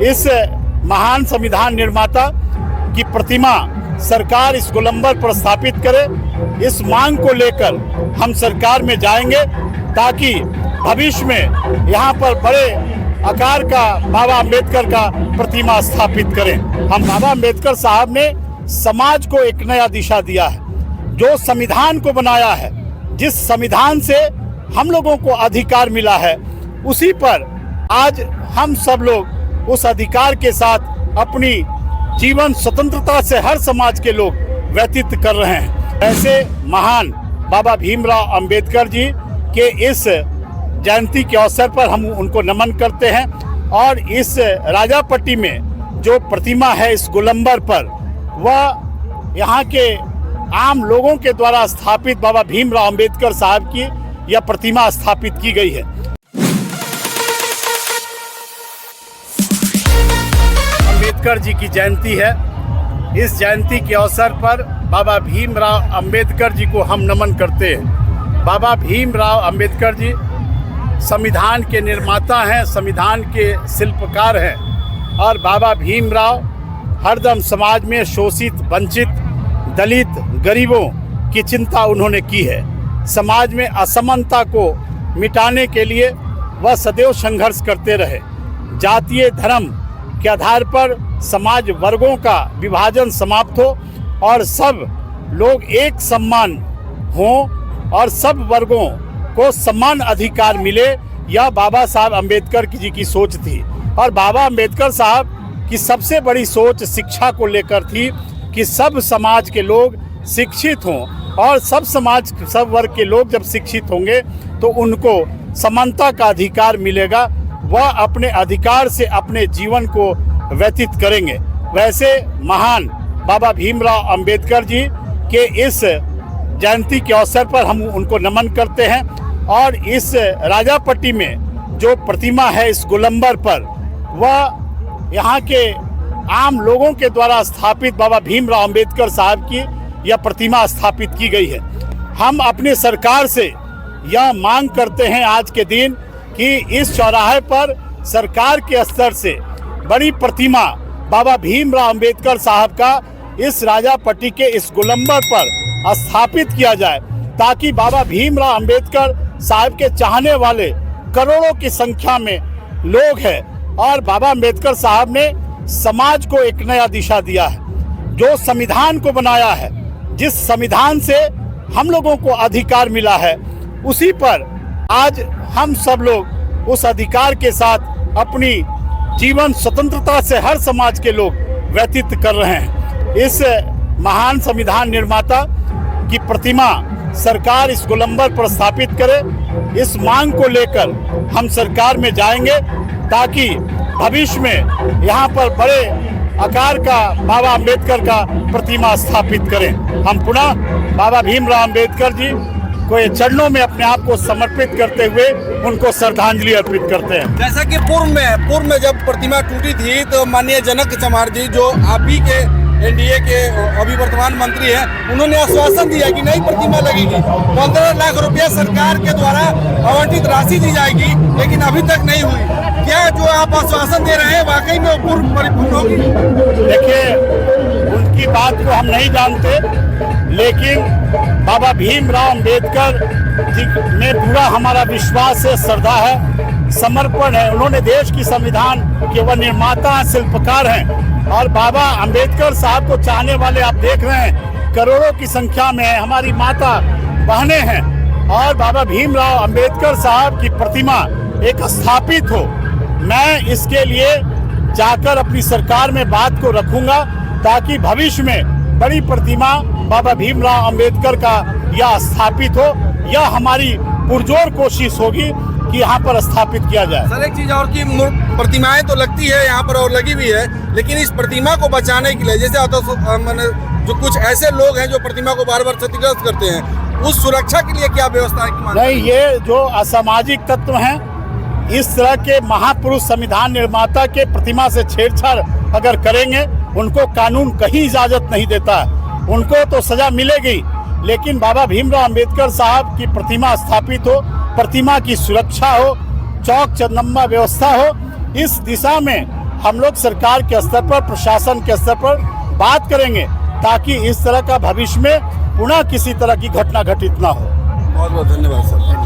इस महान संविधान निर्माता की प्रतिमा सरकार इस गोलंबर पर स्थापित करे, इस मांग को लेकर हम सरकार में जाएंगे ताकि भविष्य में यहाँ पर बड़े आकार का बाबा अम्बेडकर का प्रतिमा स्थापित करें। हम बाबा अम्बेडकर साहब ने समाज को एक नया दिशा दिया है, जो संविधान को बनाया है, जिस संविधान से हम लोगों को अधिकार मिला है, उसी पर आज हम सब लोग उस अधिकार के साथ अपनी जीवन स्वतंत्रता से हर समाज के लोग व्यतीत कर रहे हैं। ऐसे महान बाबा भीमराव अंबेडकर जी के इस जयंती के अवसर पर हम उनको नमन करते हैं और इस राजापट्टी में जो प्रतिमा है इस गोलंबर पर, वह यहाँ के आम लोगों के द्वारा स्थापित बाबा भीमराव अंबेडकर साहब की यह प्रतिमा स्थापित की गई है। अंबेडकर जी की जयंती है। इस जयंती के अवसर पर बाबा भीमराव अंबेडकर जी को हम नमन करते हैं। बाबा भीमराव अंबेडकर जी संविधान के निर्माता हैं, संविधान के शिल्पकार हैं और बाबा भीमराव हरदम समाज में शोषित, वंचित, दलित, गरीबों की चिंता उन्होंने की है। समाज में असमानता को मिटाने के लिए वह सदैव संघर्ष करते रहे। जातीय धर्म के आधार पर समाज वर्गों का विभाजन समाप्त हो और सब लोग एक समान हों और सब वर्गों को समान अधिकार मिले, यह बाबा साहब अम्बेडकर जी की सोच थी। और बाबा अम्बेडकर साहब की सबसे बड़ी सोच शिक्षा को लेकर थी कि सब समाज के लोग शिक्षित हों और सब समाज, सब वर्ग के लोग जब शिक्षित होंगे तो उनको समानता का अधिकार मिलेगा, वह अपने अधिकार से अपने जीवन को व्यतीत करेंगे। वैसे महान बाबा भीमराव अंबेडकर जी के इस जयंती के अवसर पर हम उनको नमन करते हैं और इस राजापट्टी में जो प्रतिमा है इस गोलंबर पर, वह यहाँ के आम लोगों के द्वारा स्थापित बाबा भीमराव अंबेडकर साहब की यह प्रतिमा स्थापित की गई है। हम अपने सरकार से यह मांग करते हैं आज के दिन कि इस चौराहे पर सरकार के स्तर से बड़ी प्रतिमा बाबा भीमराव अंबेडकर साहब का इस राजापट्टी के इस गोलंबर पर स्थापित किया जाए, ताकि बाबा भीमराव अंबेडकर साहब के चाहने वाले करोड़ों की संख्या में लोग हैं। और बाबा अंबेडकर साहब ने समाज को एक नया दिशा दिया है, जो संविधान को बनाया है, जिस संविधान से हम लोगों को अधिकार मिला है, उसी पर आज हम सब लोग उस अधिकार के साथ अपनी जीवन स्वतंत्रता से हर समाज के लोग व्यतीत कर रहे हैं। इस महान संविधान निर्माता की प्रतिमा सरकार इस गोलंबर पर स्थापित करे, इस मांग को लेकर हम सरकार में जाएंगे ताकि भविष्य में यहाँ पर बड़े आकार का बाबा अम्बेडकर का प्रतिमा स्थापित करें। हम पुनः बाबा भीमराव अम्बेडकर जी को चरणों में अपने आप को समर्पित करते हुए उनको श्रद्धांजलि अर्पित करते हैं। जैसा कि पूर्व में जब प्रतिमा टूटी थी तो माननीय जनक चमार जी, जो आप ही के एनडीए के अभी वर्तमान मंत्री हैं, उन्होंने आश्वासन दिया कि नई प्रतिमा लगेगी, 15 लाख रुपया सरकार के द्वारा आवंटित राशि दी जाएगी, लेकिन अभी तक नहीं हुई। क्या जो आप आश्वासन दे रहे हैं वाकई में पूर्ण परिपूर्ण होगी? देखिए, उनकी बात को हम नहीं जानते, लेकिन बाबा भीमराव अंबेडकर जी में पूरा हमारा विश्वास है, श्रद्धा है, समर्पण है। उन्होंने देश की संविधान के वह निर्माता, शिल्पकार हैं और बाबा अंबेडकर साहब को चाहने वाले आप देख रहे हैं करोड़ों की संख्या में हमारी माता बहनें हैं। और बाबा भीमराव अंबेडकर साहब की प्रतिमा एक स्थापित हो, मैं इसके लिए जाकर अपनी सरकार में बात को रखूंगा ताकि भविष्य में बड़ी प्रतिमा बाबा भीमराव अंबेडकर का यह स्थापित हो। यह हमारी पुरजोर कोशिश होगी कि यहाँ पर स्थापित किया जाए। सर, एक चीज और की प्रतिमाएं तो लगती है यहाँ पर और लगी भी है, लेकिन इस प्रतिमा को बचाने के लिए जैसे जो कुछ ऐसे लोग हैं जो प्रतिमा को बार बार क्षतिग्रस्त करते हैं, उस सुरक्षा के लिए क्या व्यवस्था है? नहीं, ये जो असामाजिक तत्व हैं, इस तरह के महापुरुष संविधान निर्माता के प्रतिमा से छेड़छाड़ अगर करेंगे, उनको कानून कहीं इजाजत नहीं देता है, उनको तो सजा मिलेगी। लेकिन बाबा भीमराव अंबेडकर साहब की प्रतिमा स्थापित हो, प्रतिमा की सुरक्षा हो, चौक चौबंदा व्यवस्था हो, इस दिशा में हम लोग सरकार के स्तर पर, प्रशासन के स्तर पर बात करेंगे ताकि इस तरह का भविष्य में पुनः किसी तरह की घटना घटित ना हो। बहुत बहुत धन्यवाद सर।